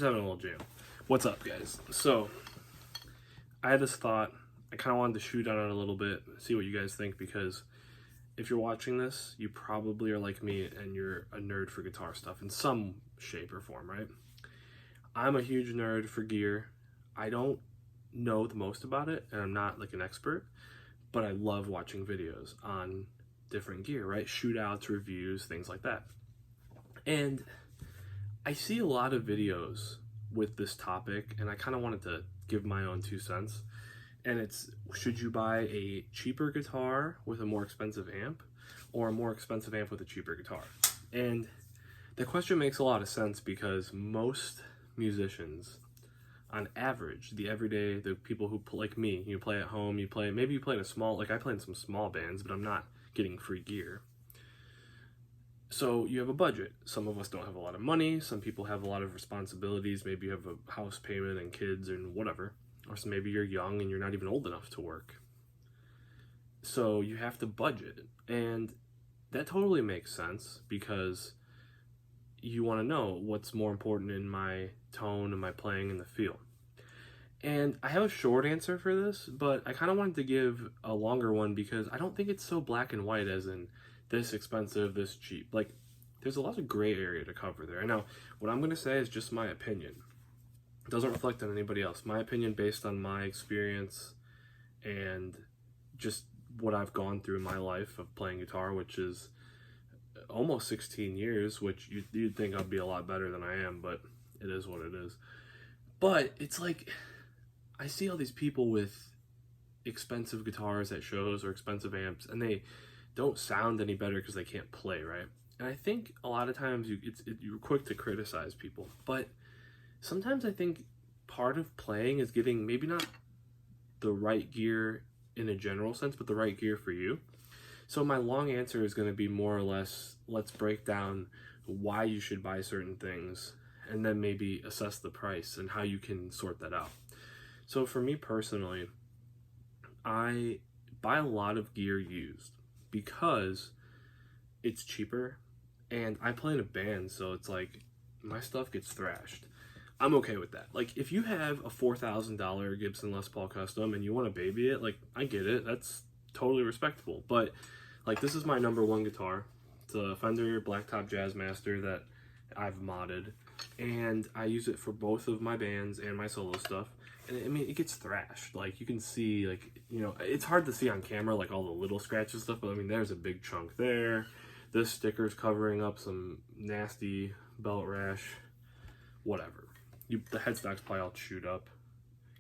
having a little jam. What's up, guys? So, I had this thought. I kind of wanted to shoot on it a little bit, see what you guys think, because if you're watching this, you probably are like me and you're a nerd for guitar stuff in some shape or form, right? I'm a huge nerd for gear. I don't know the most about it, and I'm not like an expert, but I love watching videos on different gear, right? Shootouts, reviews, things like that. And I see a lot of videos with this topic, and I kind of wanted to give my own 2 cents. And it's, should you buy a cheaper guitar with a more expensive amp, or a more expensive amp with a cheaper guitar? And the question makes a lot of sense because most musicians, on average, the everyday, the people who like me, you play at home, maybe you play in a small, like I play in some small bands, but I'm not getting free gear. So you have a budget. Some of us don't have a lot of money. Some people have a lot of responsibilities. Maybe you have a house payment and kids and whatever. Or so maybe you're young and you're not even old enough to work. So you have to budget. And that totally makes sense because you want to know what's more important in my tone and my playing and the feel. And I have a short answer for this, but I kind of wanted to give a longer one because I don't think it's so black and white as in this expensive, this cheap. Like, there's a lot of gray area to cover there. Now, what I'm going to say is just my opinion. It doesn't reflect on anybody else. My opinion based on my experience and just what I've gone through in my life of playing guitar, which is almost 16 years, which you'd think I'd be a lot better than I am, but it is what it is. But it's like, I see all these people with expensive guitars at shows or expensive amps, and they don't sound any better because they can't play, right? And I think a lot of times you're quick to criticize people, but sometimes I think part of playing is getting maybe not the right gear in a general sense, but the right gear for you. So my long answer is going to be more or less, let's break down why you should buy certain things and then maybe assess the price and how you can sort that out. So for me personally, I buy a lot of gear used because it's cheaper and I play in a band, so it's like my stuff gets thrashed. I'm okay with that. Like, if you have a $4,000 Gibson Les Paul Custom and you want to baby it, like, I get it. That's totally respectable. But, like, this is my #1 guitar. It's a Fender Blacktop Jazzmaster that I've modded. And I use it for both of my bands and my solo stuff. And, I mean, it gets thrashed. Like, you can see, like, you know, it's hard to see on camera, like, all the little scratches and stuff. But, I mean, there's a big chunk there. This sticker's covering up some nasty belt rash. Whatever. The headstock's probably all chewed up.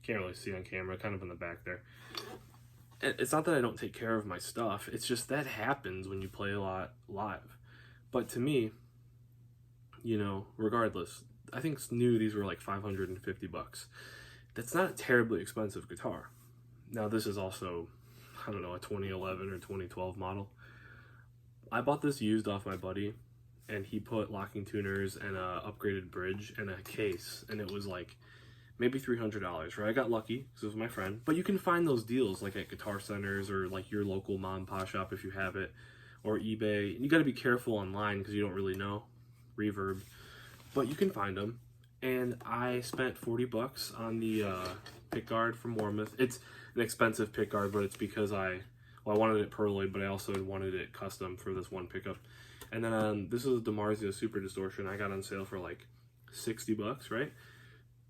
Can't really see on camera, kind of in the back there. It's not that I don't take care of my stuff. It's just that happens when you play a lot live. But to me, you know, regardless, I think new these were like $550. That's not a terribly expensive guitar. Now this is also, I don't know, a 2011 or 2012 model. I bought this used off my buddy, and he put locking tuners and a upgraded bridge and a case, and it was like maybe $300, right? I got lucky because it was my friend. But you can find those deals like at guitar centers or like your local mom and pop shop if you have it, or eBay. You got to be careful online because you don't really know reverb, but you can find them. And I spent $40 on the pickguard from Warmouth. It's an expensive pickguard, but it's because I wanted it Perloid, but I also wanted it custom for this one pickup. And then this is a DiMarzio Super Distortion I got on sale for like $60, right?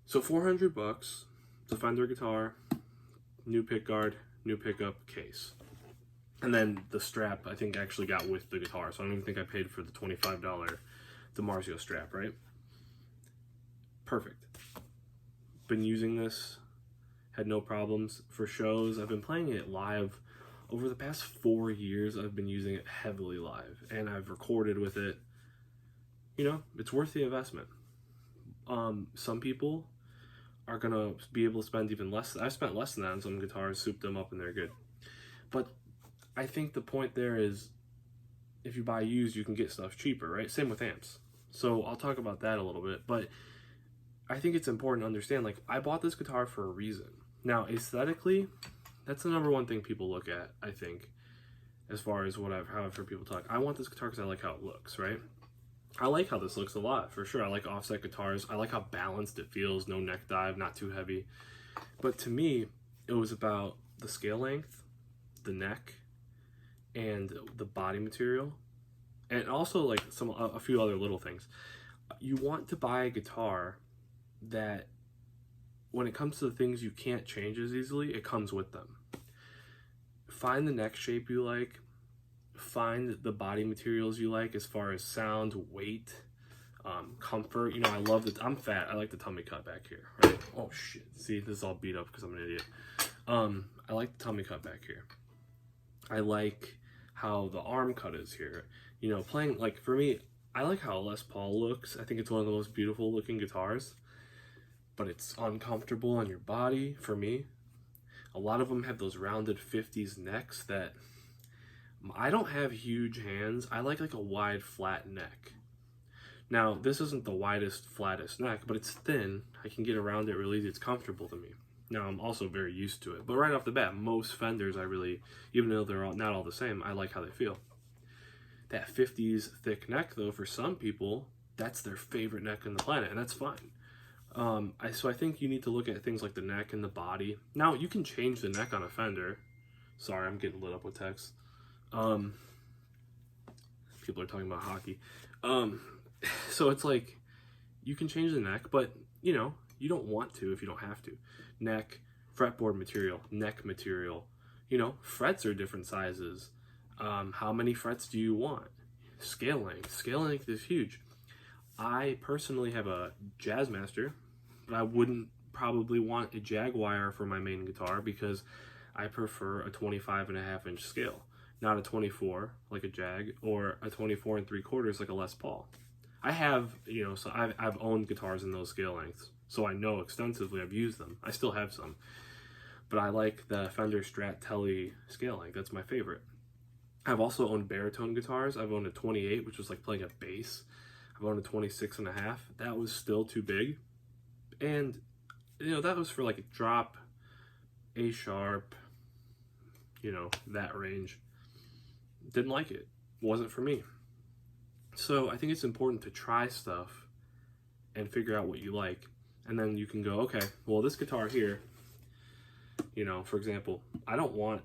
So $400, it's a Fender guitar, new pickguard, new pickup, case. And then the strap I think actually got with the guitar, so I don't even think I paid for the $25 DiMarzio strap, right? Perfect. Been using this, had no problems for shows. I've been playing it live. Over the past 4 years, I've been using it heavily live, and I've recorded with it. You know, it's worth the investment. Some people are gonna be able to spend even less. I've spent less than that on some guitars, souped them up, and they're good. But I think the point there is, if you buy used, you can get stuff cheaper, right? Same with amps. So I'll talk about that a little bit, but I think it's important to understand, like, I bought this guitar for a reason. Now, aesthetically, that's the #1 thing people look at, I think, as far as how I've heard people talk. I want this guitar because I like how it looks, right? I like how this looks a lot, for sure. I like offset guitars. I like how balanced it feels, no neck dive, not too heavy. But to me, it was about the scale length, the neck, and the body material, and also like a few other little things. You want to buy a guitar that, when it comes to the things you can't change as easily, it comes with them. Find the neck shape you like, find the body materials you like as far as sound, weight, comfort. You know, I love that. I'm fat. I like the tummy cut back here, right? Oh shit. See, this is all beat up because I'm an idiot. I like the tummy cut back here. I like how the arm cut is here. You know, playing, like, for me, I like how Les Paul looks. I think it's one of the most beautiful looking guitars, but it's uncomfortable on your body for me. A lot of them have those rounded 50s necks that I don't have huge hands. I like a wide, flat neck. Now, this isn't the widest, flattest neck, but it's thin. I can get around it really easy. It's comfortable to me. Now, I'm also very used to it. But right off the bat, most Fenders, I really, even though they're not all the same, I like how they feel. That 50s thick neck, though, for some people, that's their favorite neck on the planet, and that's fine. So I think you need to look at things like the neck and the body. Now, you can change the neck on a Fender. Sorry, I'm getting lit up with text. People are talking about hockey. So it's like, you can change the neck, but, you know, you don't want to if you don't have to. Neck, fretboard material, neck material. You know, frets are different sizes. How many frets do you want? Scale length. Scale length is huge. I personally have a Jazzmaster, but I wouldn't probably want a Jaguar for my main guitar because I prefer a 25.5-inch scale, not a 24 like a Jag or a 24 3/4 like a Les Paul. I have, you know, so I've owned guitars in those scale lengths, so I know extensively. I've used them. I still have some, but I like the Fender Strat Tele scale length. That's my favorite. I've also owned baritone guitars. I've owned a 28, which was like playing a bass. I've owned a 26.5. That was still too big. And, you know, that was for like a drop, A sharp, you know, that range. Didn't like it. Wasn't for me. So I think it's important to try stuff and figure out what you like. And then you can go, okay, well, this guitar here, you know, for example, I don't want,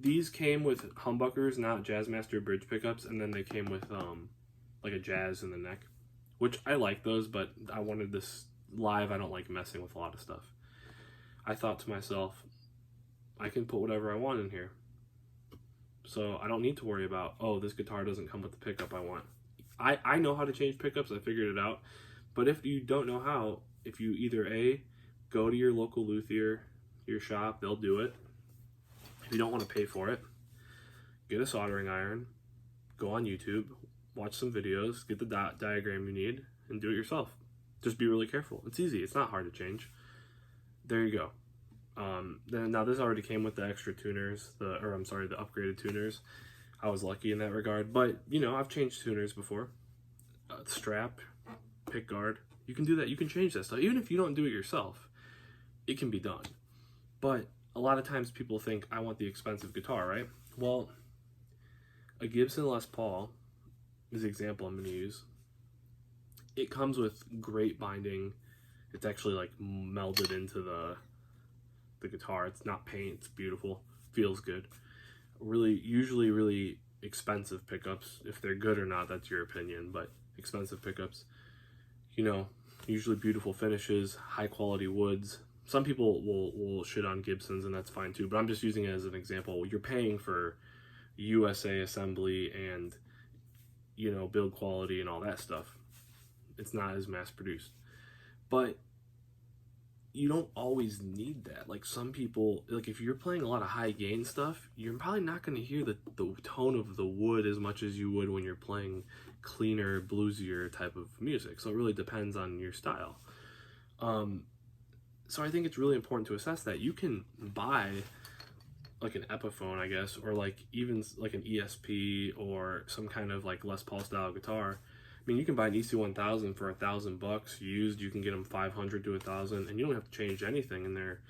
these came with humbuckers, not Jazzmaster bridge pickups, and then they came with like a jazz in the neck, which I like those, but I wanted this live. I don't like messing with a lot of stuff. I thought to myself, I can put whatever I want in here. So I don't need to worry about, oh, this guitar doesn't come with the pickup I want. I know how to change pickups. I figured it out. But if you don't know how, if you either A, go to your local luthier, your shop, they'll do it. If you don't want to pay for it, get a soldering iron, go on YouTube, watch some videos, get the diagram you need, and do it yourself. Just be really careful. It's easy. It's not hard to change. There you go. Now this already came with the extra tuners, the upgraded tuners. I was lucky in that regard, but you know, I've changed tuners before. Strap, pick guard, you can do that. You can change that stuff. Even if you don't do it yourself, it can be done. But a lot of times people think, I want the expensive guitar, right? Well, a Gibson Les Paul is the example I'm going to use. It comes with great binding. It's actually like melded into the guitar. It's not paint. It's beautiful. Feels good. Usually really expensive pickups. If they're good or not, that's your opinion, but expensive pickups. You know, usually beautiful finishes, high quality woods. Some people will shit on Gibsons, and that's fine too, but I'm just using it as an example. You're paying for USA assembly and, you know, build quality and all that stuff. It's not as mass produced. But you don't always need that. Like some people, like if you're playing a lot of high gain stuff, you're probably not going to hear the tone of the wood as much as you would when you're playing cleaner, bluesier type of music. So it really depends on your style. So I think it's really important to assess that. You can buy like an Epiphone, I guess, or like even like an ESP or some kind of like Les Paul style guitar. I mean, you can buy an EC1000 for $1,000 used. You can get them 500 to 1,000, and you don't have to change anything, and they're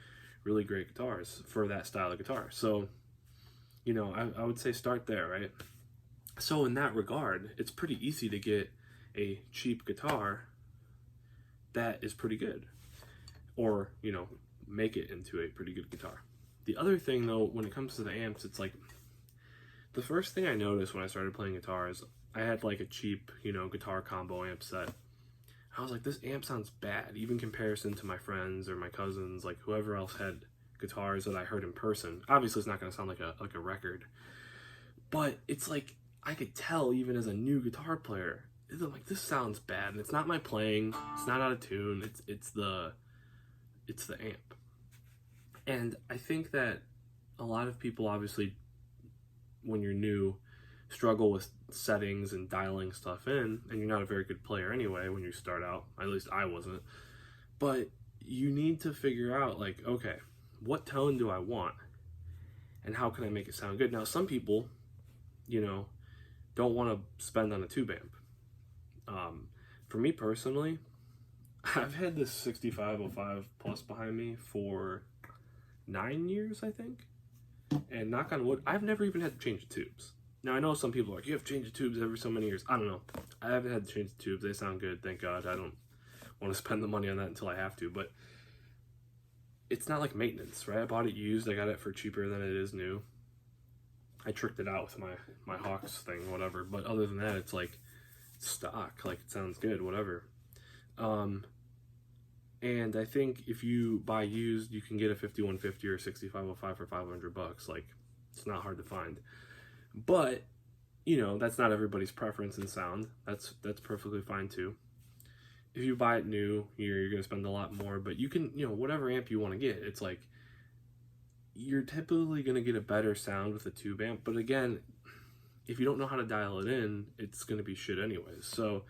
really great guitars for that style of guitar. So, you know, I would say start there, right? So in that regard, it's pretty easy to get a cheap guitar that is pretty good, or, you know, make it into a pretty good guitar. The other thing though, when it comes to the amps, it's like, the first thing I noticed when I started playing guitar is I had like a cheap, you know, guitar combo amp set. I was like, this amp sounds bad, even comparison to my friends or my cousins, like whoever else had guitars that I heard in person. Obviously it's not going to sound like a record, but it's like, I could tell even as a new guitar player, I'm like, this sounds bad, and it's not my playing, it's not out of tune, it's the amp. And I think that a lot of people, obviously, when you're new, struggle with settings and dialing stuff in, and you're not a very good player anyway when you start out. At least I wasn't. But you need to figure out, like, okay, what tone do I want, and how can I make it sound good? Now, some people, you know, don't want to spend on a tube amp. For me personally, I've had this 6505 Plus behind me for 9 years, I think. And knock on wood, I've never even had to change the tubes. Now, I know some people are like, you have to change the tubes every so many years. I don't know. I haven't had to change the tubes. They sound good, thank God. I don't want to spend the money on that until I have to. But it's not like maintenance, right? I bought it used. I got it for cheaper than it is new. I tricked it out with my Hawks thing, whatever. But other than that, it's like stock. Like, it sounds good, whatever. And I think if you buy used, you can get a 5150 or 6505 for $500. Like, it's not hard to find. But, you know, that's not everybody's preference in sound. That's perfectly fine too. If you buy it new, you're going to spend a lot more, but you can, you know, whatever amp you want to get. It's like, you're typically going to get a better sound with a tube amp, but again, if you don't know how to dial it in, it's going to be shit anyways. So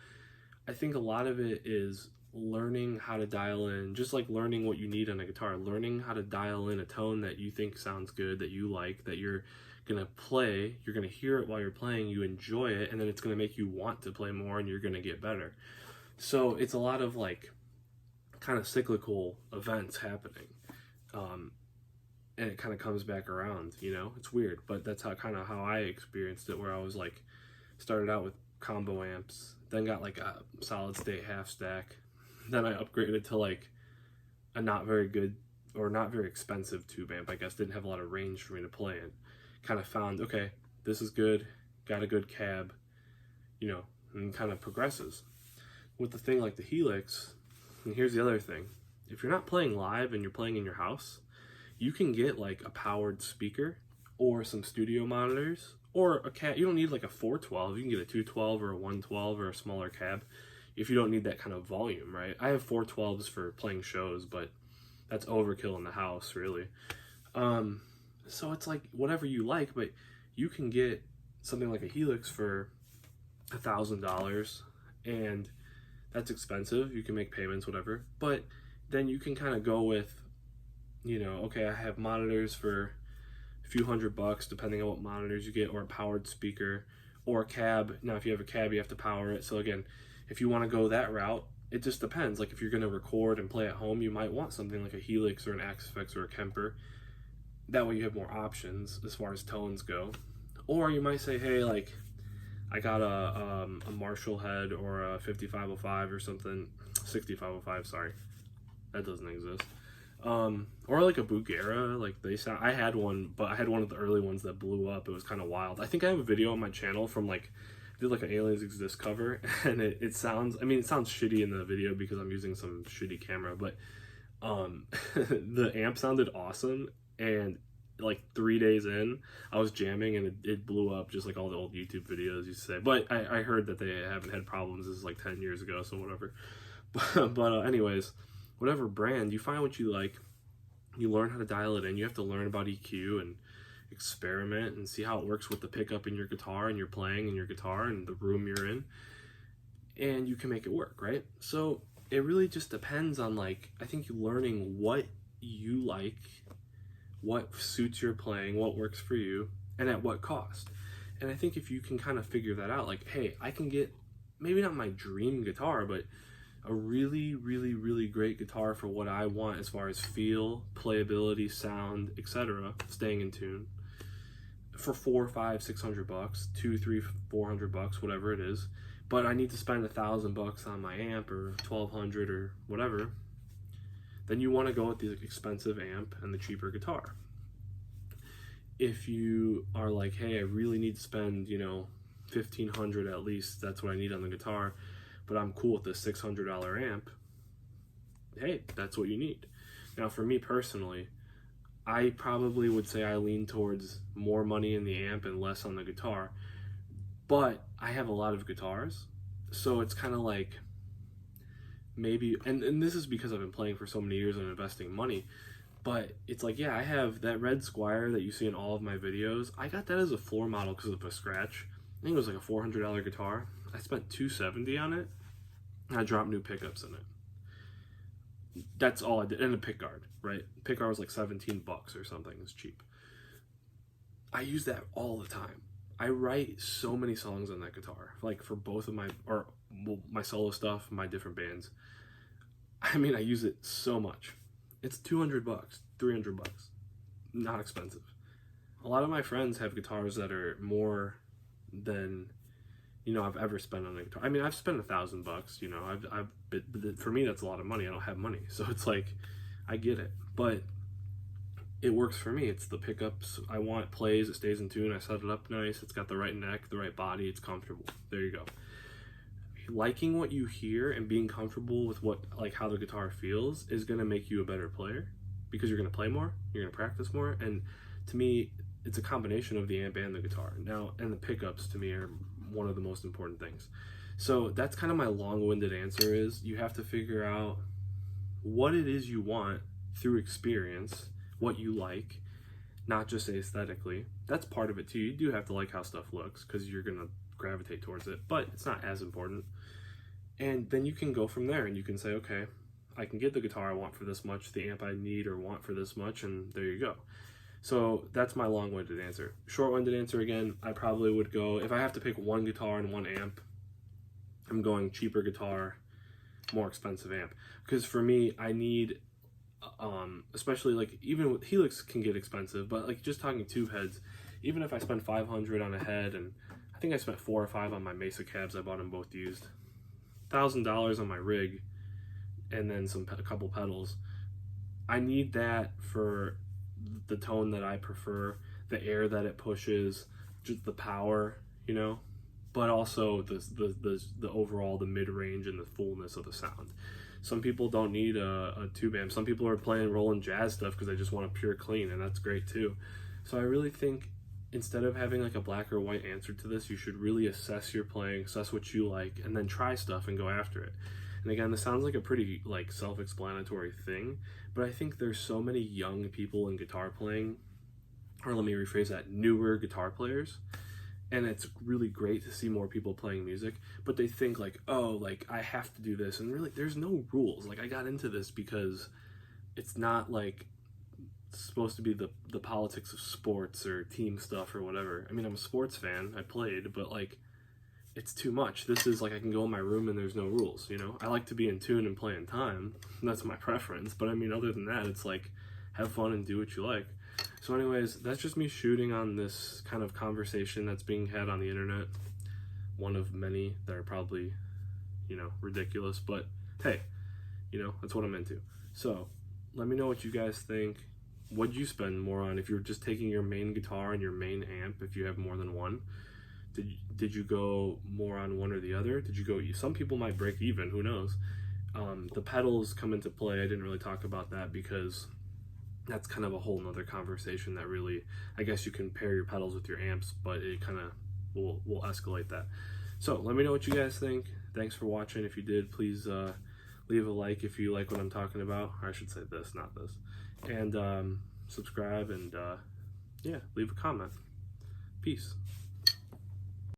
I think a lot of it is learning how to dial in, just like learning what you need on a guitar, learning how to dial in a tone that you think sounds good, that you like, that you're gonna play, you're gonna hear it while you're playing, you enjoy it, and then it's gonna make you want to play more, and you're gonna get better. So it's a lot of like kind of cyclical events happening, and it kind of comes back around, you know. It's weird, but that's how I experienced it, where I was like, started out with combo amps, then got like a solid state half stack, then I upgraded to like a not very good or not very expensive tube amp, I guess. Didn't have a lot of range for me to play in. Kind of found, okay, this is good, got a good cab, you know, and kind of progresses. With the thing like the Helix, and here's the other thing, if you're not playing live and you're playing in your house, you can get like a powered speaker or some studio monitors, or a cab. You don't need like a 412, you can get a 212 or a 112 or a smaller cab if you don't need that kind of volume, right? I have 412s for playing shows, but that's overkill in the house, really. So it's like whatever you like, but you can get something like a Helix for $1,000, and that's expensive. You can make payments, whatever. But then you can kind of go with, you know, okay, I have monitors for a few $100, depending on what monitors you get, or a powered speaker, or a cab. Now, if you have a cab, you have to power it. So again, if you want to go that route, it just depends. Like if you're going to record and play at home, you might want something like a Helix or an Axe-Fx or a Kemper. That way you have more options as far as tones go. Or you might say, hey, like, I got a Marshall head or a 5505 or something, 6505, sorry, that doesn't exist. Or like a Bugera, like they sound, I had one, but I had one of the early ones that blew up. It was kind of wild. I think I have a video on my channel from like, I did like an Aliens Exist cover, and it sounds, I mean, it sounds shitty in the video because I'm using some shitty camera, but the amp sounded awesome, and like 3 days in, I was jamming and it blew up just like all the old YouTube videos used to say. But I heard that they haven't had problems. This is like 10 years ago, so whatever. But anyways, whatever brand, you find what you like, you learn how to dial it in. You have to learn about EQ and experiment and see how it works with the pickup in your guitar and your playing in your guitar and the room you're in, and you can make it work, right? So it really just depends on, like, I think you learning what you like, what suits your playing, what works for you, and at what cost. And I think if you can kind of figure that out, like, hey, I can get maybe not my dream guitar, but a really, really, really great guitar for what I want as far as feel, playability, sound, etc., staying in tune, for $400, $500, $600, $200, $300, $400, whatever it is. but I need to spend $1,000 on my amp or 1,200 or whatever, then you want to go with the expensive amp and the cheaper guitar. If you are like, hey, I really need to spend, $1,500 at least, that's what I need on the guitar, but I'm cool with the $600 amp, hey, that's what you need. Now, for me personally, I probably would say I lean towards more money in the amp and less on the guitar, but I have a lot of guitars, so it's kind of like maybe, and this is because I've been playing for so many years and investing money, but it's like, yeah, I have that red Squire that you see in all of my videos. I got that as a floor model because of a scratch. I think it was like a $400 guitar. I spent $270 on it, and I dropped new pickups in it. That's all I did, and a pick guard, right? Pick guard was like $17 or something. It's cheap. I use that all the time. I write so many songs on that guitar, like for both of my solo stuff, my different bands. I mean, I use it so much. It's $200, $300, not expensive. A lot of my friends have guitars that are more than, I've ever spent on a guitar. I mean, I've spent $1,000, for me, that's a lot of money. I don't have money. So it's like, I get it, but it works for me. It's the pickups I want, plays, it stays in tune. I set it up nice. It's got the right neck, the right body. It's comfortable. There you go. Liking what you hear and being comfortable with how the guitar feels is going to make you a better player, because you're going to play more, you're going to practice more, and to me, it's a combination of the amp and the guitar. Now, and the pickups to me are one of the most important things. So that's kind of my long-winded answer is you have to figure out what it is you want through experience, what you like, not just aesthetically. That's part of it too. You do have to like how stuff looks because you're going to gravitate towards it, but it's not as important. And then you can go from there and you can say, okay, I can get the guitar I want for this much, the amp I need or want for this much, and there you go. So that's my long-winded answer. Short-winded answer again, I probably would go, if I have to pick one guitar and one amp, I'm going cheaper guitar, more expensive amp. Because for me, I need, especially like, even with Helix can get expensive, but like just talking tube heads, even if I spend $500 on a head, and I think I spent $4 or $5 on my Mesa cabs, I bought them both used, $1,000 on my rig, and then a couple pedals. I need that for the tone that I prefer, the air that it pushes, just the power, but also the overall, the mid-range and the fullness of the sound. Some people don't need a tube amp. Some people are playing rolling jazz stuff because they just want a pure clean, and that's great too. So I really think instead of having like a black or white answer to this, you should really assess your playing, assess what you like, and then try stuff and go after it. And again, this sounds like a pretty like self-explanatory thing, but I think there's so many young people in guitar playing, or let me rephrase that, newer guitar players, and it's really great to see more people playing music, but they think like, oh, like I have to do this, and really there's no rules. Like I got into this because it's not like supposed to be the politics of sports or team stuff or whatever. I mean, I'm a sports fan, I played, but like it's too much. This is like I can go in my room and there's no rules, I like to be in tune and play in time. That's my preference, but I mean, other than that, it's like have fun and do what you like. So anyways, that's just me shooting on this kind of conversation that's being had on the internet, one of many that are probably ridiculous, but hey, that's what I'm into. So let me know what you guys think. What'd you spend more on if you're just taking your main guitar and your main amp, if you have more than one? Did you go more on one or the other? Some people might break even, who knows? The pedals come into play. I didn't really talk about that because that's kind of a whole nother conversation that really, I guess you can pair your pedals with your amps, but it kind of will escalate that. So let me know what you guys think. Thanks for watching. If you did, please leave a like if you like what I'm talking about. Or I should say this, not this. And subscribe and yeah, leave a comment. Peace.